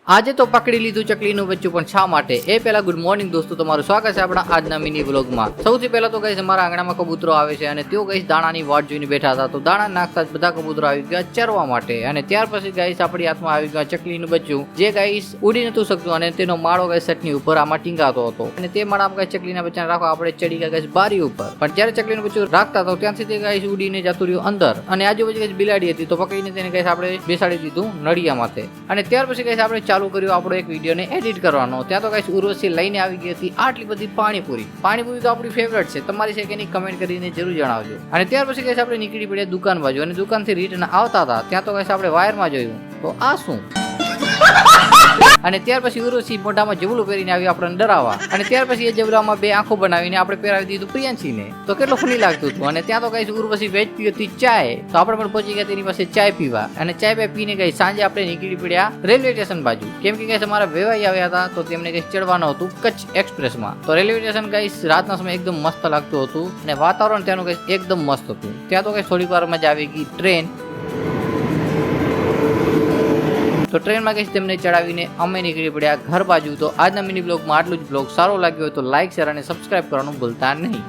આજે તો પકડી લીધું ચકલીનું બચ્ચું, પણ શા માટે? એ પહેલા ગુડ મોર્નિંગ દોસ્તો, તમારું સ્વાગત છે આપણા આજના મિની વ્લોગમાં। સૌથી પહેલા તો ગાઈસ અમારા આંગણામાં કબૂતરો આવે છે અને તેઓ ગાઈસ દાણાની વાટ જોઈને બેઠા હતા। તો દાણા નાખતા જ બધા કબૂતરો આવી ગયા ચરવા માટે અને ત્યાર પછી ગાઈસ આપણી હાથમાં આવી ગયા ચકલીનું બચ્ચું, જે ગાઈસ ઉડી નતું શકતું અને તેનો માળો ગાઈસ છતની ઉપર આમાં ટીંગાતો હતો અને તે માળામાં ગાઈસ ચકલીના બચ્ચાને રાખવા આપણે ચડી ગયા ગાઈસ બારી ઉપર। પણ જ્યારે ચકલીનું બચ્ચું રાખતા તો ત્યાંથી તે ગાઈસ ઉડીને જતું રહ્યું અંદર અને આજુબાજુ ગાઈસ બિલાડી હતી તો પકડીને તેને ગાઈસ આપણે બેસાડી દીધું નળિયા માથે અને ત્યાર પછી ગાઈસ આપણે ચાલુ કર્યું આપણો એક વિડીયોને એડિટ કરવાનો। ત્યાં તો ગાઈસ ઉર્વશી લઈને આવી ગઈ હતી આટલી બધી પાણીપુરી તો આપણી ફેવરેટ છે, તમારી છે કે નહીં કમેન્ટ કરીને જરૂર જણાવજો। અને ત્યાર પછી ગાઈસ આપણે નીકળી પડ્યા દુકાન બાજુ અને દુકાનથી રિટર્ન આવતા હતા ત્યાં તો ગાઈસ આપણે વાયરમાં જોયું તો આ શું અને ત્યાર પછી ઉર્વશી મોઢામાં જબલું પહેરીને આવી આપણને ડરાવવા અને ત્યાર પછી એ જબલામાં બે આંખો બનાવીને આપણે પહેરાવી દીધું પ્રિયાંશીને, તો કેટલું ફની લાગતું હતું। અને ત્યાં તો ગાઈસ ઉર્વશી વેચતી હતી ચાય, તો આપણે પણ પહોંચી ગયા તેની પાસે ચાય પીવા અને ચાય પીને ગઈ સાંજે આપણે નીકળી પડ્યા રેલવે સ્ટેશન બાજુ, કેમ કે ગાઈસ અમારા વેવાઈ આવ્યા હતા તો તેમને ગાઈસ ચડવાનું હતું કચ્છ એક્સપ્રેસમાં। તો રેલવે સ્ટેશન ગાઈસ રાતના સમય એકદમ મસ્ત લાગતું હતું અને વાતાવરણ ત્યાંનું ગાઈસ એકદમ મસ્ત હતું। ત્યાં તો ગાઈસ થોડીક વારમાં જ આવી ગઈ ટ્રેન, તો ટ્રેનમાં ગઈ તેમને ચડાવીને અમે નીકળી પડ્યા ઘર બાજુ। તો આજના મિની બ્લોગમાં આટલું જ। બ્લોગ સારો લાગ્યો હોય તો લાઈક, શેર અને સબસ્ક્રાઇબ કરવાનું ભૂલતા નહીં।